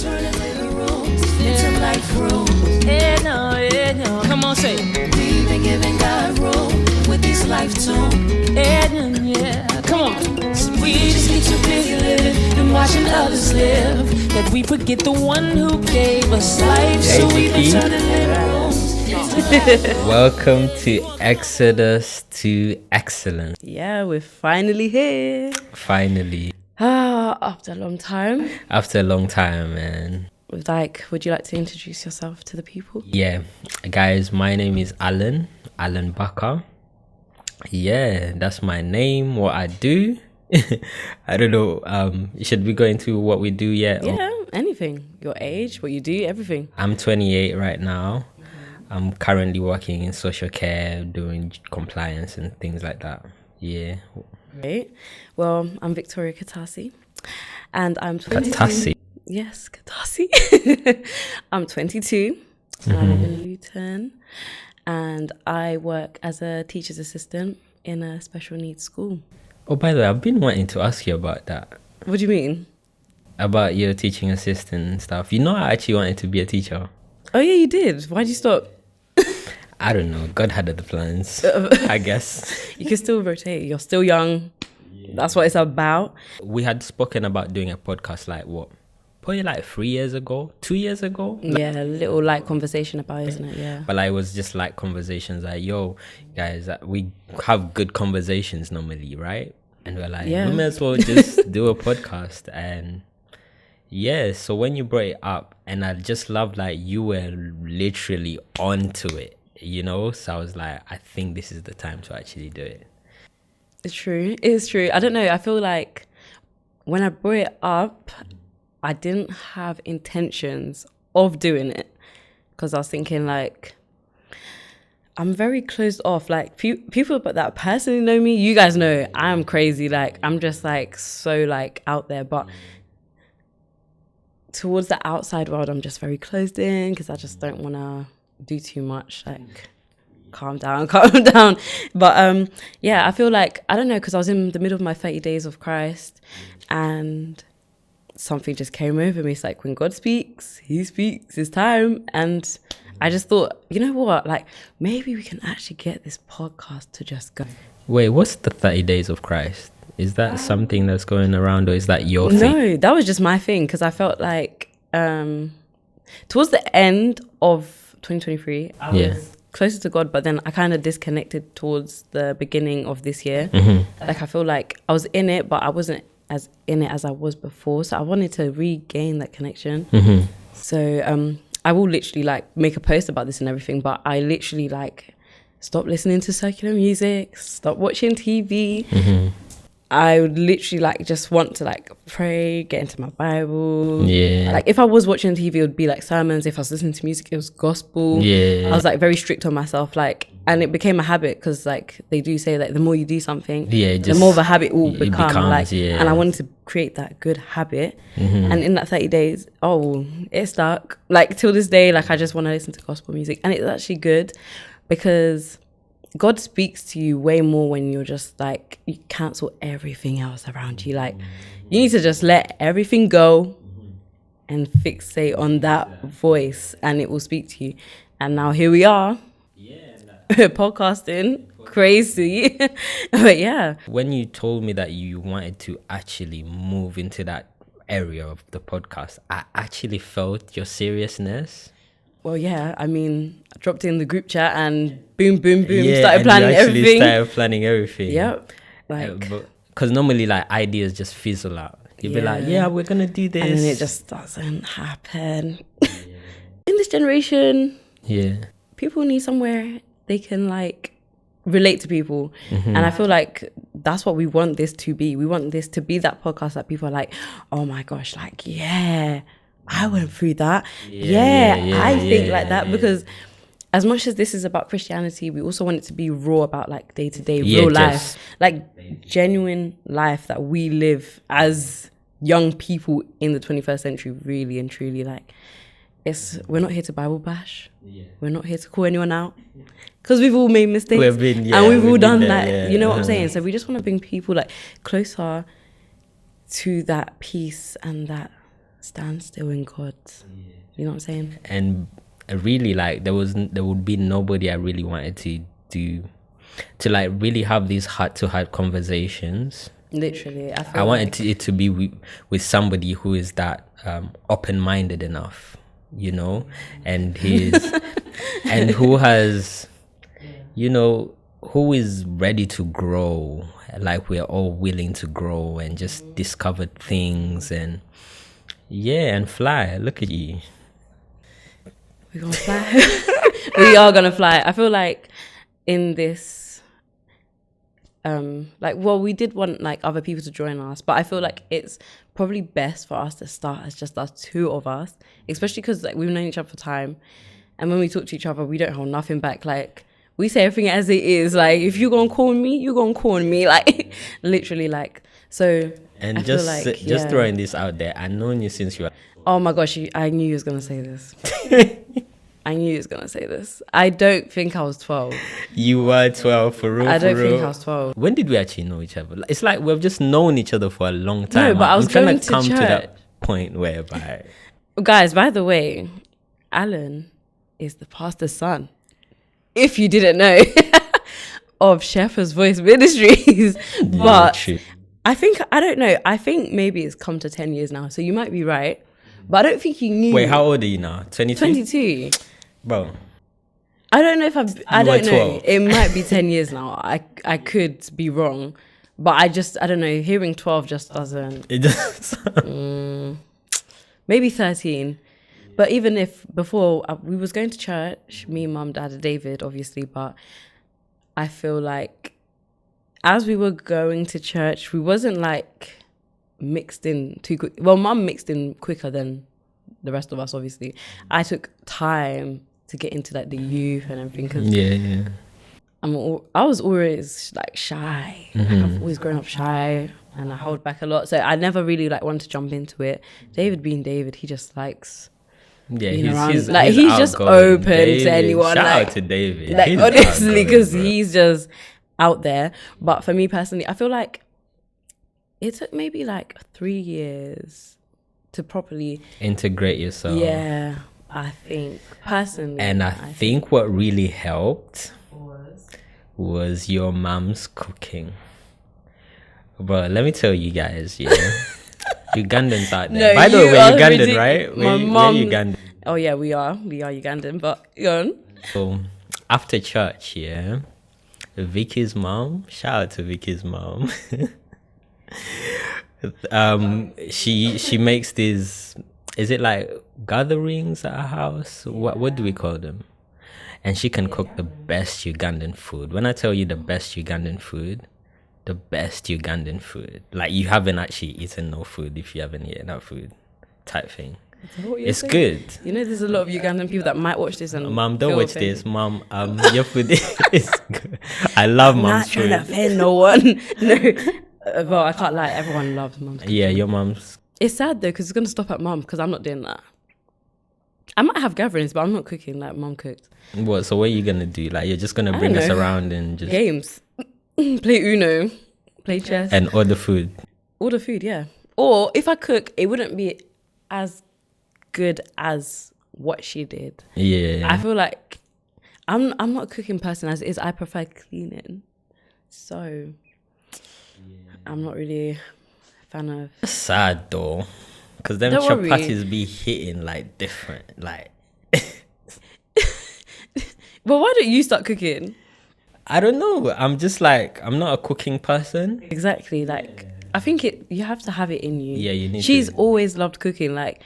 turning living rooms into life rooms. No. Come on, say. We've been giving God room with these life tunes. Yeah. Come on. We just get too busy living and watching others live That we forget the one who gave us life. so we've been turning living rooms into life. Welcome to Exodus to Excellence. Yeah, we're finally here. Finally, After a long time. after a long time, man. Would you like to introduce yourself to the people? Yeah, guys, my name is Alan Bakker. Yeah, that's my name, what I do. I don't know, should we go into what we do yet? Yeah, anything. Your age, what you do, everything. I'm 28 right now. I'm currently working in social care, doing compliance and things like that. Yeah. Great. Well, I'm Victoria Katasi, and I'm 22. Katasi. Yes, Katasi. I'm 22, and I live in Luton, and I work as a teacher's assistant in a special needs school. Oh, by the way, I've been wanting to ask you about that. What do you mean? About your teaching assistant and stuff. You know, I actually wanted to be a teacher. Oh yeah, you did. Why'd you stop? I don't know. God had other plans, I guess. You can still rotate. You're still young. That's what it's about. We had spoken about doing a podcast probably 3 years ago, 2 years ago. Yeah, a little light conversation about it, isn't it? Yeah. But it was just like conversations like, yo, guys, we have good conversations normally, right? And we're like, Yeah. we may as well just do a podcast. And yeah, so when you brought it up, and I just love you were literally onto it, you know? So I was like, I think this is the time to actually do it. It's true. It's true. I don't know. I feel like when I brought it up, I didn't have intentions of doing it because I was thinking I'm very closed off. People that personally know me, you guys know I'm crazy. I'm just so out there. But towards the outside world, I'm just very closed in because I just don't want to do too much. Calm down. But yeah, I feel I don't know, because I was in the middle of my 30 days of Christ and something just came over me. It's when God speaks, he speaks, it's time. And I just thought, you know what, maybe we can actually get this podcast to just go. Wait, what's the 30 days of Christ? Is that something that's going around, or is that your thing? No, that was just my thing, because I felt towards the end of 2023, I was closer to God, but then I kind of disconnected towards the beginning of this year. I feel I was in it, but I wasn't as in it as I was before. So I wanted to regain that connection. So I will literally make a post about this and everything, but I literally stop listening to secular music, stop watching TV. I would literally just want to pray, get into my Bible. Yeah. If I was watching TV, it would be sermons. If I was listening to music, it was gospel. Yeah. I was very strict on myself. And it became a habit, because they do say the more you do something, the more of a habit will become. And I wanted to create that good habit. And in that 30 days, it stuck. Till this day, I just want to listen to gospel music. And it's actually good, because God speaks to you way more when you're just you cancel everything else around you. You need to just let everything go and fixate on that voice, and it will speak to you. And now here we are, podcasting, crazy. But yeah. When you told me that you wanted to actually move into that area of the podcast, I actually felt your seriousness. Well, yeah, I dropped in the group chat and boom, started planning everything. Started planning everything. Yep. Because normally, ideas just fizzle out. You'll be we're going to do this. And then it just doesn't happen. In this generation, people need somewhere they can, relate to people. And I feel that's what we want this to be. We want this to be that podcast that people are oh my gosh, I went through that. I think that. Because as much as this is about Christianity, we also want it to be raw about day-to-day real life. Genuine life that we live as young people in the 21st century, really and truly. We're not here to Bible bash. We're not here to call anyone out. Because we've all made mistakes. And we've all done that. You know what I'm saying? So we just want to bring people closer to that peace and that stand still in God. You know what I'm saying? And really, like, there would be nobody I really wanted to do, to like really have these heart-to-heart conversations. Literally, I wanted it to be with somebody who is that open-minded enough, you know, and and who has, you know, who is ready to grow. Like, we're all willing to grow and just discover things and fly. Look at you. We're gonna fly. We are gonna fly. I feel like in this, we did want like other people to join us, but I feel like it's probably best for us to start as just us two of us, especially because like we've known each other for time, and when we talk to each other, we don't hold nothing back. Like, we say everything as it is. Like, if you're gonna call me, you're gonna call me. Like, literally, like, so. And I just throwing this out there, I've known you since you were. Oh my gosh, I knew you was gonna say this. I knew you was gonna say this. I don't think I was 12. You were 12 for real. I don't think I was 12. When did we actually know each other? It's like we've just known each other for a long time. No, but I was trying going to to come church. to that point whereby. Guys, by the way, Alan is the pastor's son. If you didn't know, of Shepherd's Voice Ministries. But I don't know. I think maybe it's come to 10 years now. So you might be right. But I don't think you knew. Wait, how old are you now? 22? 22. Bro. I don't know if I don't know. 12. It might be 10 years now. I could be wrong. But I don't know. Hearing 12 just doesn't. It does. Maybe 13. But even if before we was going to church, me, mum, dad, and David, obviously. But I feel like as we were going to church, we wasn't like mixed in too quick. Well, mum mixed in quicker than the rest of us, obviously. I took time to get into like the youth and everything. Cause I was always like shy. Like, I've always grown up shy and I hold back a lot. So I never really like wanted to jump into it. David being David, he just likes he's just open to anyone. Shout like, out to David. Like, He's honestly, because outgoing, bro. he's just out there. But for me personally, I feel like it took maybe like 3 years to properly integrate yourself. Yeah, I think personally. And I think what really helped was your mom's cooking. But let me tell you guys, Ugandans out there. No, By the way, we're Ugandan, ridiculous. right? My We're mom. Ugandan. Oh yeah, we are Ugandan. But go on. So after church, Vicky's mom. Shout out to Vicky's mom. She makes these. Is it like gatherings at her house? What do we call them? And she can cook the best Ugandan food. When I tell you the best Ugandan food, like you haven't actually eaten no food if you haven't eaten that food, type thing. It's good. You know, there's a lot of Ugandan people that might watch this and Mom, don't watch this. Mom, your food is good. I love mom's food. I'm not trying to offend no one. No. Well, I can't lie. Everyone loves mom's food. Yeah, your mom's. It's sad though, because it's going to stop at mom, because I'm not doing that. I might have gatherings, but I'm not cooking like mom cooked. What? So what are you going to do? Like, you're just going to bring us around and just... Games. Play Uno. Play chess. And order food. Order food, yeah. Or if I cook, it wouldn't be as good as what she did. Yeah. I feel like I'm not a cooking person as it is. I prefer cleaning. So I'm not really a fan of... That's sad though. Because them chapatis be hitting like different. Like... But why don't you start cooking? I don't know. I'm just like, I'm not a cooking person. Exactly. Like, I think you have to have it in you. Yeah, you need She's to. always loved cooking. Like,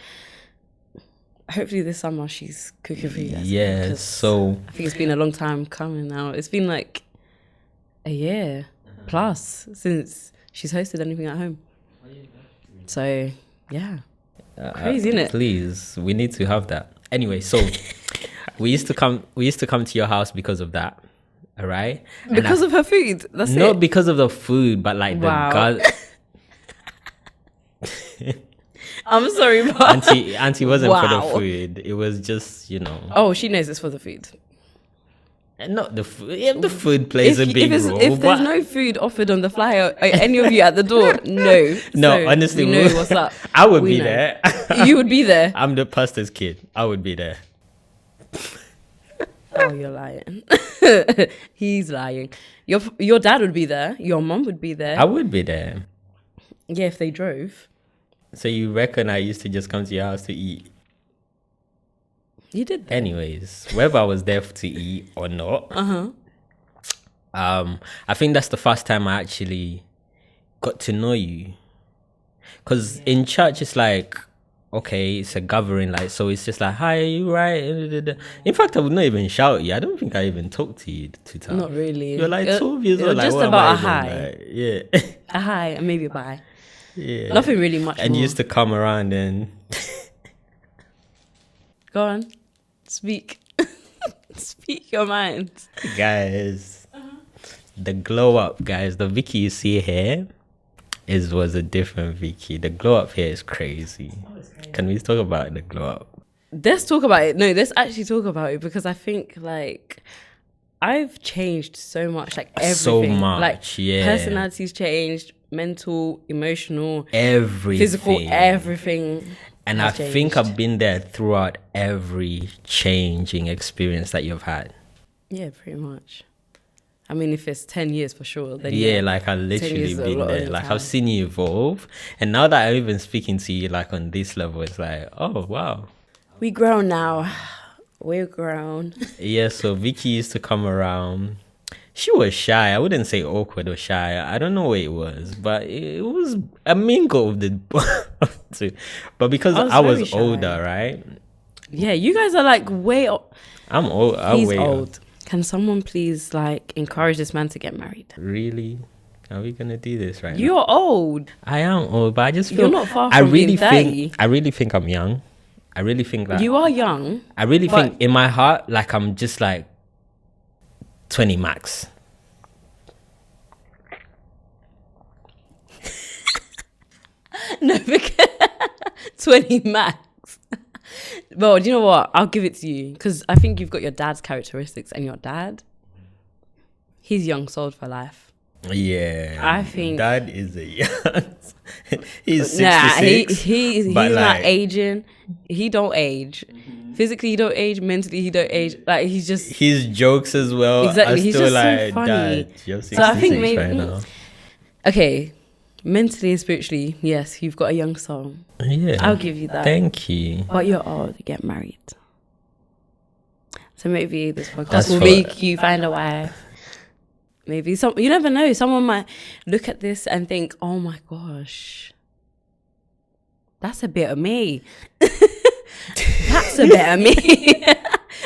hopefully this summer she's cooking for you guys. Yeah, so... I think it's been a long time coming now. It's been like a year plus since she's hosted anything at home. So, yeah. Crazy, isn't it? Please, we need to have that. Anyway, so we used to come to your house because of that. All right? Because of her food. That's it. Not because of the food, but like Wow. I'm sorry, but Auntie wasn't for the Wow. food. It was just, Oh, she knows it's for the food. And not the food. If the food plays a big role. If there's no food offered on the flyer, or any of you at the door, no. No, So honestly, we know what's up. I would We be know. there. You would be there. I'm the pastor's kid. I would be there. Oh, you're lying. He's lying. Your dad would be there. Your mom would be there. I would be there. Yeah, if they drove. So you reckon I used to just come to your house to eat? You did that. Anyways, whether I was there to eat or not, I think that's the first time I actually got to know you. Because in church, it's like, okay, it's a gathering, like, so it's just like, hi, are you right? In fact, I would not even shout at you. I don't think I even talked to you two times. Not really. You're like 12 years It was old. Like, just what am about I a even hi. like? Yeah. A hi and maybe a bye. Yeah. Nothing really much And more. you used to come around and Go on. Speak. Speak your mind. guys, the glow up, guys. The Vicky you see here was a different Vicky. The glow up here is crazy. Can we talk about the glow up? Let's talk about it. No, let's actually talk about it because I think like I've changed so much. Like everything. So much, Like yeah. personality's changed, mental, emotional, Everything. physical, everything. And I has changed. think I've been there throughout every changing experience that you've had. Yeah, pretty much. I mean, if it's 10 years for sure, then Yeah, like I 10 literally years is a been lot of there. the Like time. I've seen you evolve. And now that I'm even speaking to you like on this level, it's like, oh wow. We grown now. We're grown. Yeah, so Vicky used to come around. She was shy. I wouldn't say awkward or shy. I don't know what it was, but it was a mingle of the two. But because I was very shy. older, right? Yeah, you guys are like way old. I'm old. I'm He's way old. Can someone please like encourage this man to get married? Really? Are we gonna do this right now? You're old. I am old, but I just feel You're not far I from really being 30. think I really think I'm young. I really think that You are young. I really but- think in my heart, like I'm just like 20 max. No, because 20 max. Well, do you know what? I'll give it to you because I think you've got your dad's characteristics, and your dad, he's young sold for life. Yeah, I think- Dad is a young. He's 66. Nah, he's but not like- aging. He don't age. Physically, he don't age. Mentally, he don't age. Like he's just his jokes as well. Exactly, Are he's still just so like, funny. Dad, you're 66 So I think maybe- right now. okay. Mentally and spiritually, yes, you've got a young soul. Yeah, I'll give you that. Thank you. But you're old. Get married. So maybe this podcast That's will for- make you find a wife. Maybe you never know. Someone might look at this and think, "Oh my gosh, that's a bit of me. That's a bit of me."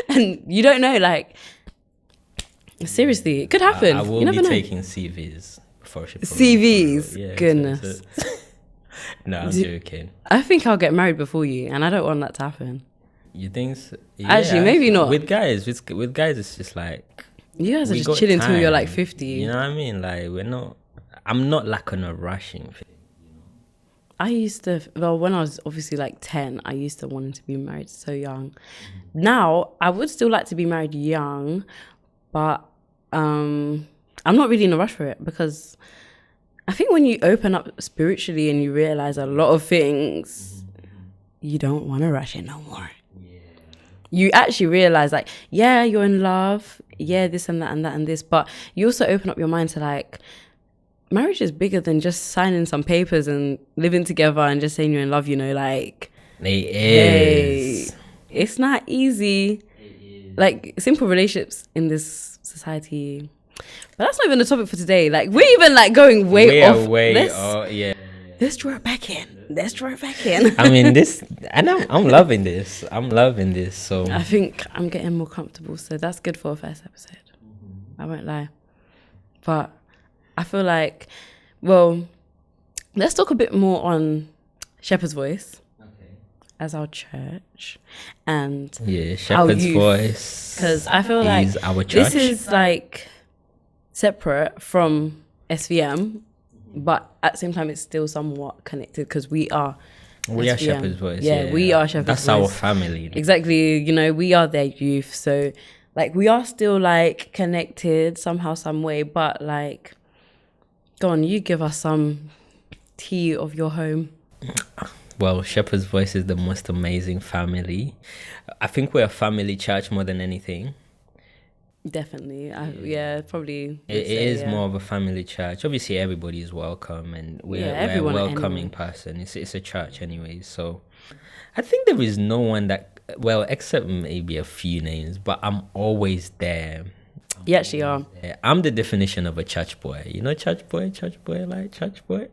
And you don't know. Like seriously, it could happen. I will you never be know. taking CVs before she. CVs? Yeah, Goodness. No, I'm joking. I think I'll get married before you, and I don't want that to happen. You think? So? Actually, maybe not. With guys, with guys, it's just like You guys are we just got chilling till you're time. like 50. You know what I mean? Like we're not. I'm not like on a rushing. I used to, well, when I was obviously like 10, I used to want to be married so young. Now, I would still like to be married young, but I'm not really in a rush for it because I think when you open up spiritually and you realize a lot of things, you don't want to rush it no more. You actually realize like, yeah, you're in love. Yeah, this and that and that and this. But you also open up your mind to like, marriage is bigger than just signing some papers and living together and just saying you're in love, you know, like, It is. hey, it's not easy. Like, simple relationships in this society. But that's not even the topic for today. Like, we're even like going way off. Yeah. Let's draw it back in. Let's draw it back in. I mean, this, and I'm loving this. I'm loving this. So I think I'm getting more comfortable. So that's good for a first episode. I won't lie. But I feel like, well, let's talk a bit more on Shepherd's Voice as our church. And yeah, Shepherd's youth. Voice. because I feel like is our church. this is like separate from SVM, but at the same time, it's still somewhat connected because we are We are SVM. Shepherd's Voice. Yeah, we are Shepherd's That's Voice. our family. Exactly, you know, we are their youth. So like we are still like connected somehow, some way. But like, go on, you give us some tea of your home. Well, Shepherd's Voice is the most amazing family. I think we're a family church more than anything. Definitely. Probably. It is more of a family church. Obviously, everybody is welcome, and we're a welcoming person. It's a church anyway. So I think there is no one that, well, except maybe a few names, but I'm always there. You actually are. I'm the definition of a church boy. You know, church boy, like church boy.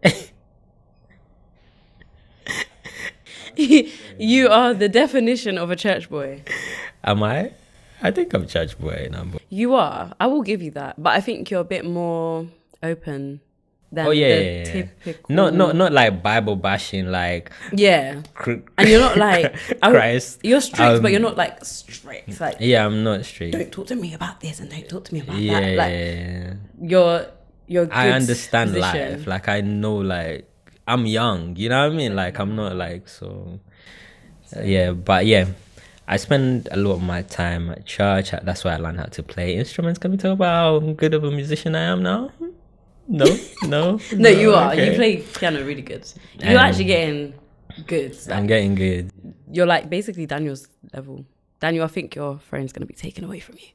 You are the definition of a church boy. Am I? I think I'm church boy now. You are. I will give you that. But I think you're a bit more open than typical. Not like Bible bashing, like and you're not like Christ. You're strict, but you're not like strict. Like I'm not strict. Don't talk to me about this and don't talk to me about that. Yeah, like you're good. I understand position. life. Like I know, like I'm young. You know what I mean? Like I'm not like so. I spend a lot of my time at church. That's why I learned how to play instruments. Can we talk about how good of a musician I am now? No. No, you are. Okay. You play piano really good. You're actually getting good. Like, I'm getting good. You're like basically Daniel's level. Daniel, I think your phone's going to be taken away from you.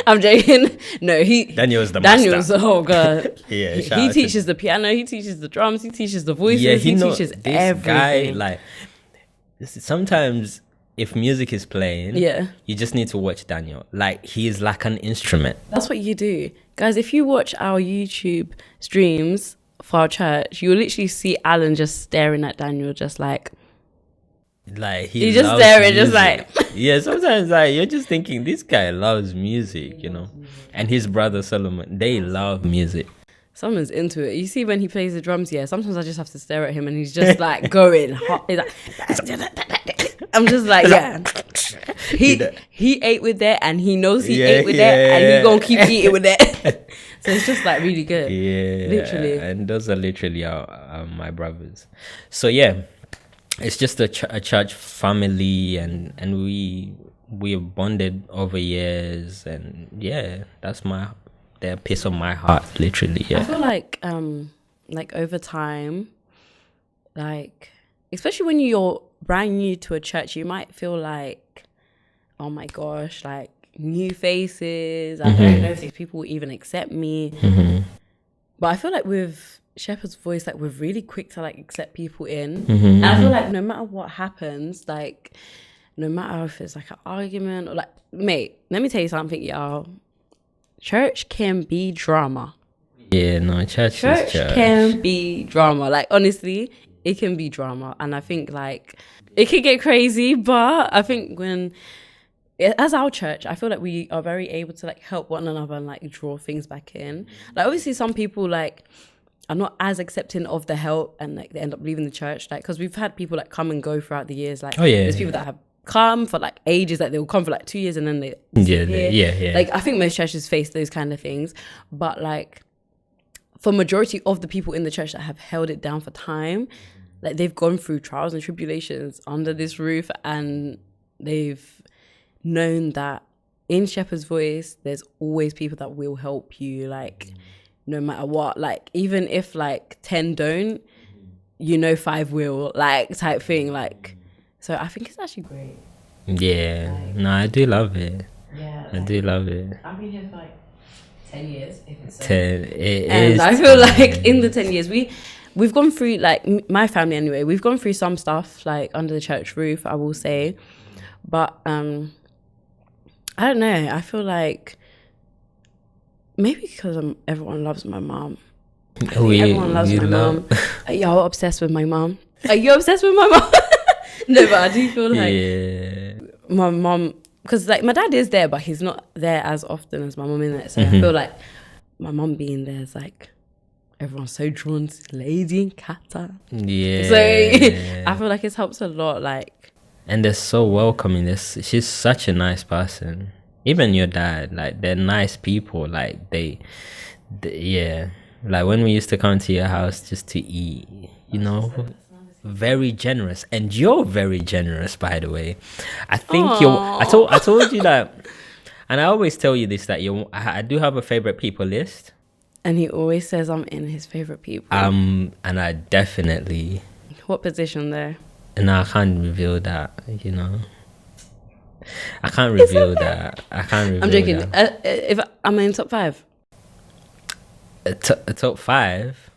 I'm joking. No, Daniel's the master. Oh god. Yeah, he teaches the piano, he teaches the drums, he teaches the voices, he teaches everything. Guy, like, sometimes if music is playing, you just need to watch Daniel. Like, he is like an instrument. That's what you do. Guys, if you watch our YouTube streams for our church, you'll literally see Alan just staring at Daniel, just like he's just staring, just like sometimes like you're just thinking this guy loves music, you know. And his brother Solomon, they love music. Someone's into it. You see when he plays the drums, sometimes I just have to stare at him and he's just like going hot. He's like, I'm just like, he ate with that and he knows he ate with that and he gonna keep eating with that. So it's just like really good. Literally. And those are literally my brothers. So it's just a church family, and we have bonded over years, and that's the piece of my heart, literally. I feel like over time, like especially when you're brand new to a church, you might feel like, oh my gosh, like new faces. I don't know if these people will even accept me. But I feel like with Shepherd's Voice, like we're really quick to like accept people in. And I feel like no matter what happens, like no matter if it's like an argument or like, mate, let me tell you something, y'all. Church can be drama. Church can be drama. Like honestly, it can be drama. And I think like it can get crazy, but I think as our church, I feel like we are very able to like help one another and like draw things back in. Like obviously some people like are not as accepting of the help and like they end up leaving the church, like because we've had people like come and go throughout the years. Like there's people that have come for like ages, like they'll come for like 2 years and then they like I think most churches face those kind of things, but like for majority of the people in the church that have held it down for time, like they've gone through trials and tribulations under this roof, and they've known that in Shepherd's Voice there's always people that will help you, like no matter what. Like even if like 10 don't, 5 will, like type thing. Like so I think it's actually great. I do love it. I do love it. I've been here for like 10 years, if it's 10. And I feel like in the 10 years we've gone through, like my family anyway, we've gone through some stuff like under the church roof, I will say, but I don't know, I feel like maybe because everyone loves my mom. Everyone loves my mom. Y'all obsessed with my mom. Are you obsessed with my mom? No, but I do feel like my mom, because like my dad is there, but he's not there as often as my mom in it. So I feel like my mom being there is like everyone's so drawn to Lady Kata. So I feel like it helps a lot. Like, and they're so welcoming. She's such a nice person. Even your dad, like they're nice people. Like they like when we used to come to your house just to eat, very generous, and you're very generous, by the way. I think I told you that, and I always tell you this, that I do have a favorite people list, and he always says I'm in his favorite people. And I definitely. What position there? No, I can't reveal that. You know, I can't reveal that. I can't reveal. I'm joking. That. If I'm in top 5. Top 5.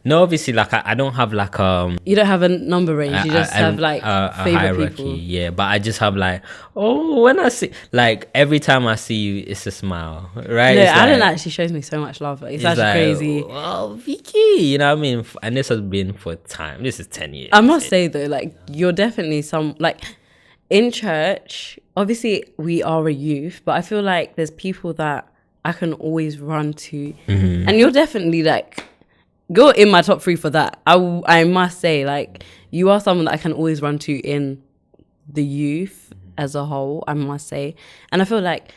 No, obviously, like I don't have like You don't have a number range. You just have like a favorite hierarchy. people. Yeah, but I just have like, when I see, like every time I see you, it's a smile, right? No, it's Alan like, actually shows me so much love. It's like, actually crazy. Oh, Vicky, you know what I mean? And this has been for time. This is 10 years. I must say though, like you're definitely like in church. Obviously, we are a youth, but I feel like there's people that I can always run to, and you're definitely like. Go in my top 3 for that. I must say, like, you are someone that I can always run to in the youth as a whole, I must say. And I feel like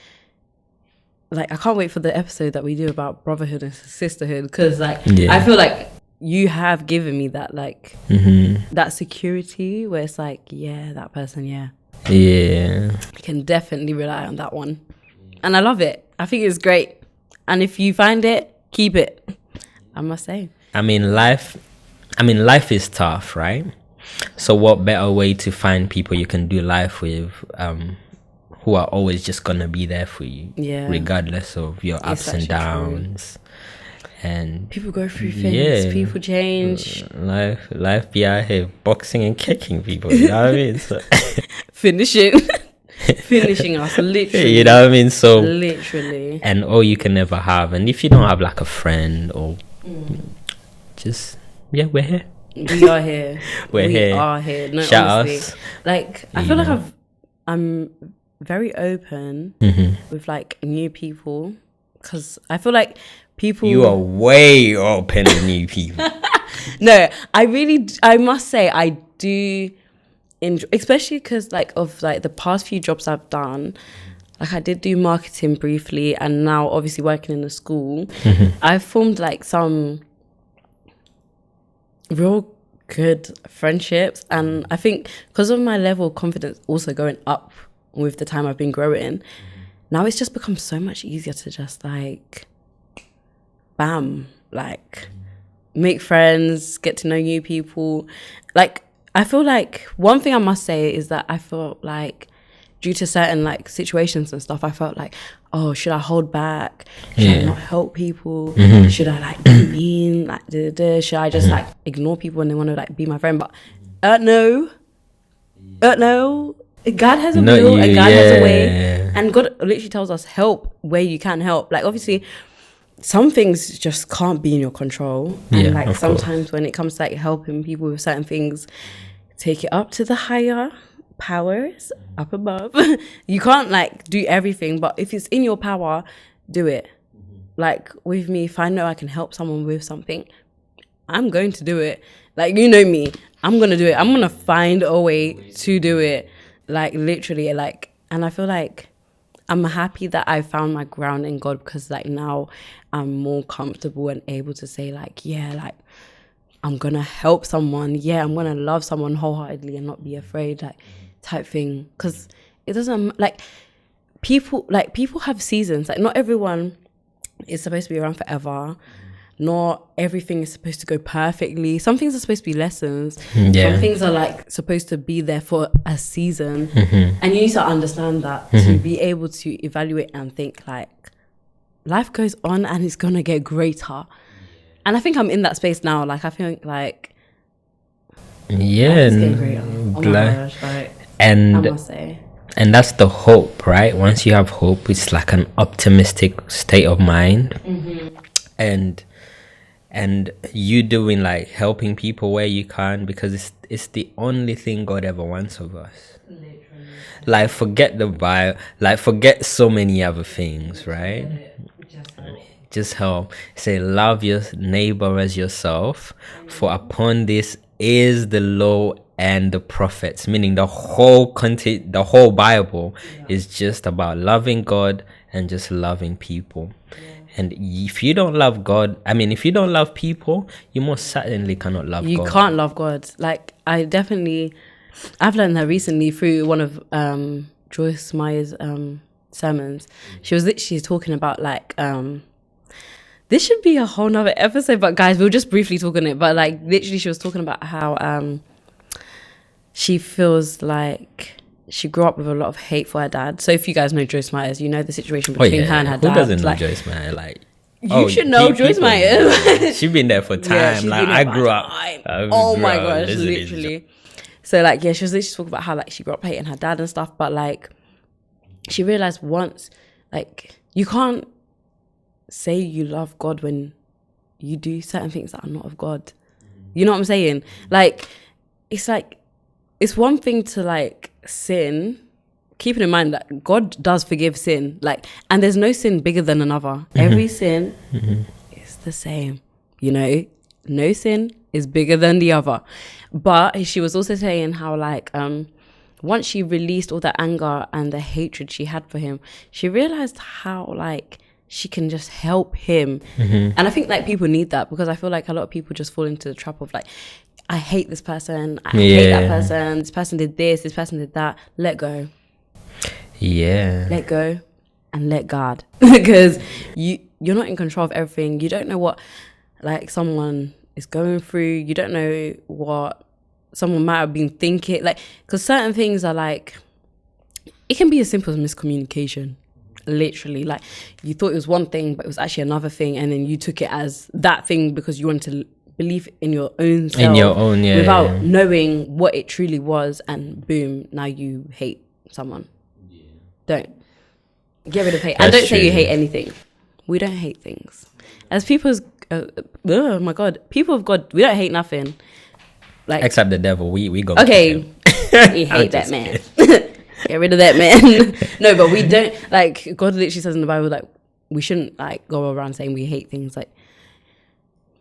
I can't wait for the episode that we do about brotherhood and sisterhood, because, like, I feel like you have given me that, like, that security where it's like, yeah, that person, yeah. Yeah. I can definitely rely on that one. And I love it. I think it's great. And if you find it, keep it. I must say. I mean, life is tough, right? So what better way to find people you can do life with, who are always just gonna be there for you, regardless of your ups and downs. True. And people go through things, people change. Life be out here boxing and kicking people, you know what I mean? So finishing us, literally. You know what I mean? So literally. And all you can never have. And if you don't have like a friend or just we're here. We are here. We are here. No, shout honestly. us. Like I feel like I'm very open with like new people, because I feel like people. You are way open with new people. No, I must say I do enjoy, especially because like of like the past few jobs I've done. Like I did do marketing briefly, and now obviously working in a school, I've formed like some real good friendships. And I think because of my level of confidence also going up with the time I've been growing, now it's just become so much easier to just like, bam, like make friends, get to know new people. Like I feel like one thing I must say is that I feel like due to certain like situations and stuff, I felt like, oh, should I hold back? Should I not help people? Should I like be mean? Like, should I just like ignore people when they want to like be my friend? But no. God has a will and God has a way, and God literally tells us help where you can help. Like obviously, some things just can't be in your control, and like sometimes when it comes to like helping people with certain things, take it up to the higher powers up above. You can't like do everything, but if it's in your power, do it. Like with me, if I know I can help someone with something, I'm going to do it. Like, you know me, I'm gonna do it. I'm gonna find a way to do it. Like literally, like, and I feel like I'm happy that I found my ground in God, because like now I'm more comfortable and able to say like, yeah, like I'm gonna help someone. Yeah, I'm gonna love someone wholeheartedly and not be afraid, like type thing. Because it doesn't like people have seasons. Like not everyone is supposed to be around forever. Not everything is supposed to go perfectly. Some things are supposed to be lessons. Some things are like supposed to be there for a season. And you need to understand that to be able to evaluate and think like life goes on and it's gonna get greater. And I think I'm in that space now. Like I think like it's getting greater. Oh my gosh, like, and I must say. And that's the hope, right? Once you have hope, it's like an optimistic state of mind. And you doing like helping people where you can, because it's the only thing God ever wants of us. Literally. Like forget the Bible, like forget so many other things, right? Just help. Say love your neighbor as yourself, for upon this is the law and the prophets. Meaning the whole content, the whole Bible is just about loving God and just loving people. And if you don't love God, if you don't love people, you most certainly cannot love God. You can't love God. Like, I've learned that recently through one of Joyce Meyer's sermons. She was literally talking about like this should be a whole nother episode, but guys, we'll just briefly talk on it. But like literally she was talking about how she feels like she grew up with a lot of hate for her dad. So if you guys know Joyce Myers, you know the situation between her and her dad. Who doesn't know like, Joyce Meyer? Like, you should know Joyce Meyer. She's been there for time. Yeah, like I grew up. Oh my gosh, literally. So like, yeah, she was literally talking about how like she grew up hating her dad and stuff, but like she realized once, like, you can't say you love God when you do certain things that are not of God. You know what I'm saying? Like, it's one thing to like sin, keeping in mind that God does forgive sin, like, and there's no sin bigger than another. Every sin is the same, you know, no sin is bigger than the other. But she was also saying how like once she released all the anger and the hatred she had for him, she realized how like she can just help him. And I think like people need that, because I feel like a lot of people just fall into the trap of like, I hate this person, I hate that person, this person did this person did that. Let go. Yeah. Let go and let God. Because you're not in control of everything. You don't know what like someone is going through. You don't know what someone might have been thinking. Like, because certain things are like, it can be as simple as miscommunication. Literally, like you thought it was one thing, but it was actually another thing, and then you took it as that thing because you wanted to believe in your own self, without knowing what it truly was, and boom, now you hate someone. Don't get rid of hate. And don't say you hate anything. We don't hate things as people. Oh my God, people of God, we don't hate nothing. Like, except the devil. We go. Okay, we hate that man. Get rid of that man. No, but we don't, like, God literally says in the Bible, like, we shouldn't like go around saying we hate things. Like,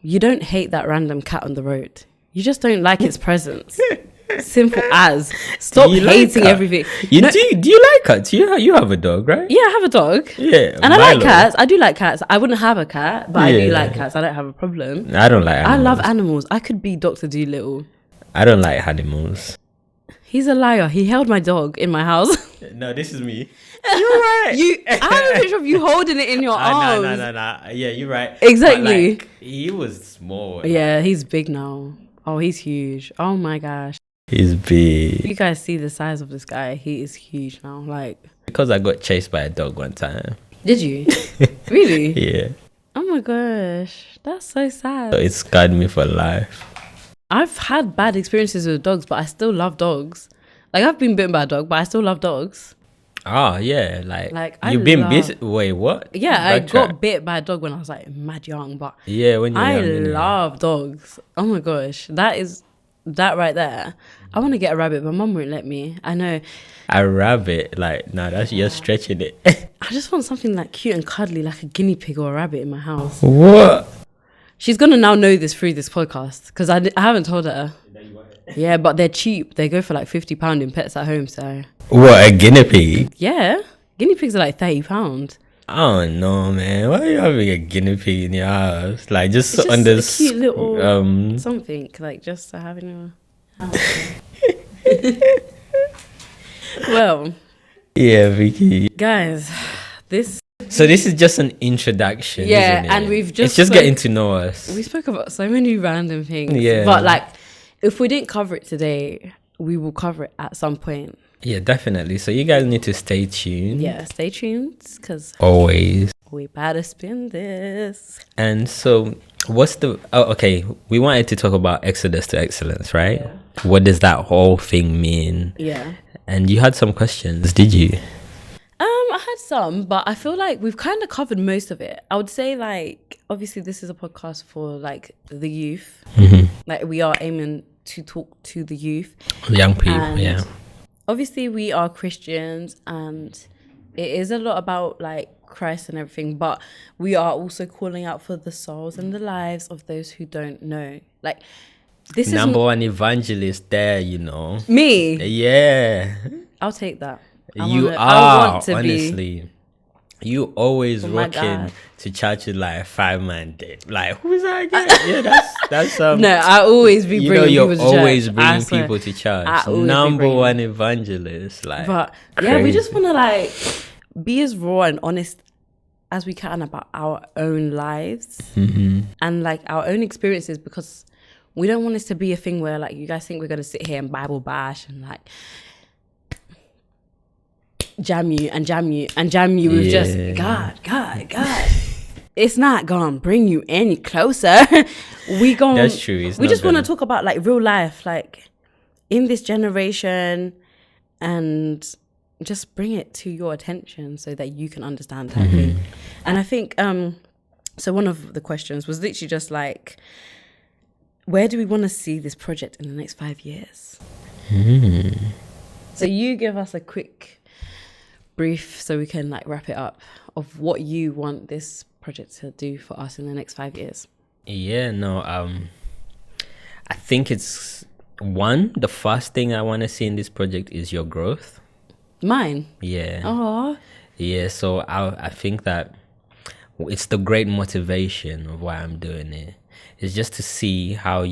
you don't hate that random cat on the road, you just don't like its presence. Simple as. Stop hating everything. Do you like cats? You have a dog, right? Yeah, I have a dog. Yeah, and I like cats. I do like cats. I wouldn't have a cat, but I do like cats. I don't have a problem. I don't like animals. I love animals. I could be Dr. Dolittle. I don't like animals. He's a liar. He held my dog in my house. No, this is me. You're right. I have a picture of you holding it in your arms. No. Yeah, you're right. Exactly. Like, he was small. Yeah, he's big now. Oh, he's huge. Oh my gosh. He's big. You guys see the size of this guy. He is huge now. Like, because I got chased by a dog one time. Did you? Really? Yeah. Oh my gosh. That's so sad. So it scarred me for life. I've had bad experiences with dogs, but I still love dogs. Like, I've been bitten by a dog, but I still love dogs. Oh, yeah. Like you've been bitten. Wait, what? Yeah, I got bit by a dog when I was like mad young, but yeah, when you're young, I love dogs. Oh my gosh. That right there. I want to get a rabbit, but mum won't let me. I know. A rabbit? Like, no, you're stretching it. I just want something like cute and cuddly, like a guinea pig or a rabbit in my house. What? She's going to now know this through this podcast, because I haven't told her. Yeah, but they're cheap. They go for like £50 in Pets at Home, so. What, a guinea pig? Yeah. Guinea pigs are like £30. Oh no, man. Why are you having a guinea pig in your house? Like, just on this cute little something, like, just to have in your house. Well. Yeah, Vicky. Guys, So this is just an introduction, isn't it? And it's just getting to know us. We spoke about so many random things. Yeah. But like, if we didn't cover it today, we will cover it at some point. Yeah, definitely. So you guys need to stay tuned. Yeah, stay tuned, because always we better spin this. And so we wanted to talk about Exodus to Excellence, right? Yeah. What does that whole thing mean? Yeah. And you had some questions, did you? I had some, but I feel like we've kind of covered most of it. I would say, like, obviously this is a podcast for like the youth. Mm-hmm. Like, we are aiming to talk to the youth, young people. And yeah, obviously we are Christians, and it is a lot about like Christ and everything, but we are also calling out for the souls and the lives of those who don't know. Like, this is number one evangelist there, you know. Me? Yeah. I'll take that. I want to honestly. You always Oh my rocking God. to church with like a 5-man day. Like, who's that again? Yeah, that's No, I always be you know, bringing you're people to always church. I bringing swear. people to church. I always be Number bringing one evangelist. Like, But yeah, we just crazy. want to like be as raw and honest as we can about our own lives and like our own experiences, because we don't want this to be a thing where like you guys think we're going to sit here and Bible bash and like jam you with just God. It's not gonna bring you any closer. That's true. It's We not just want to gonna- talk about like real life, like in this generation, and just bring it to your attention so that you can understand that thing. And I think so one of the questions was literally just like, where do we want to see this project in the next 5 years? So you give us a quick brief so we can like wrap it up of what you want this project to do for us in the next 5 years. Yeah, no, I think it's the first thing I want to see in this project is your growth. Mine. Yeah. Oh. Yeah, so I think that it's the great motivation of why I'm doing it. It's just to see how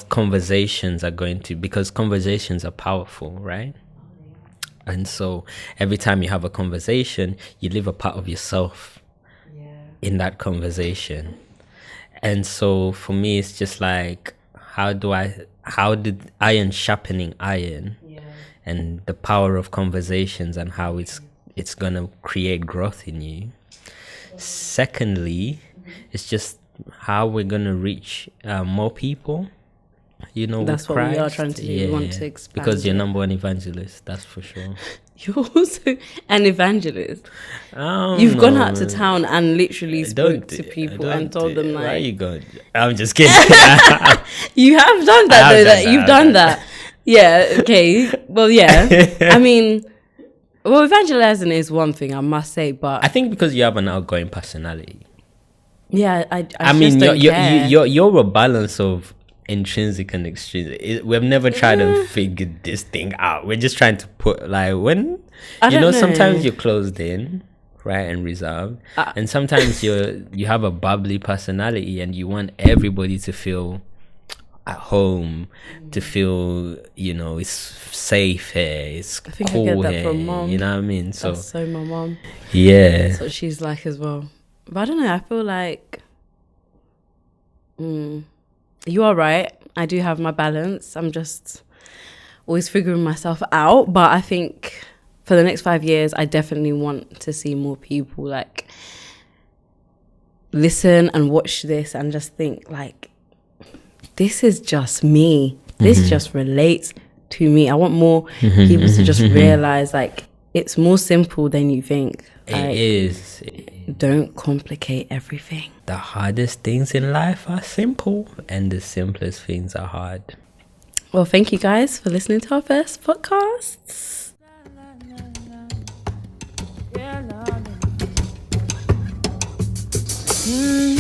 conversations are going to, because conversations are powerful, right? And so every time you have a conversation, you leave a part of yourself in that conversation. And so for me, it's just like, how did iron sharpening iron, and the power of conversations and how it's gonna create growth in you. Secondly, it's just how we're gonna reach more people. You know, That's with what we are Christ. trying to do. We want to expand because you're it. number one evangelist. That's for sure. You're also an evangelist. Oh, You've gone out to man. town and literally spoke Don't to do- people don't and told do- them Why are like, you going? I'm just kidding. you have done that I have though. done That that, you've I've done done that. Yeah. Okay. Well, yeah. I mean, well, evangelizing is one thing I must say, but I think because you have an outgoing personality. yeah, I mean, just don't care. you're a balance of intrinsic and extrinsic. We've never tried to figure this thing out. We're just trying to put like when I don't know. sometimes you're closed in, right, and reserved, and sometimes you have a bubbly personality and you want everybody to feel at home, to feel it's safe here, it's I think I cool get that here. from Mom. You know what I mean? So That's so my mom. yeah. That's what she's like as well. But I don't know. I feel like you are right. I do have my balance. I'm just always figuring myself out. But I think for the next 5 years, I definitely want to see more people like listen and watch this and just think like, this is just me. This just relates to me. I want more people to just realize like it's more simple than you think. Like, It is. don't complicate everything. The hardest things in life are simple, and the simplest things are hard. Well, thank you guys for listening to our first podcast. Mm.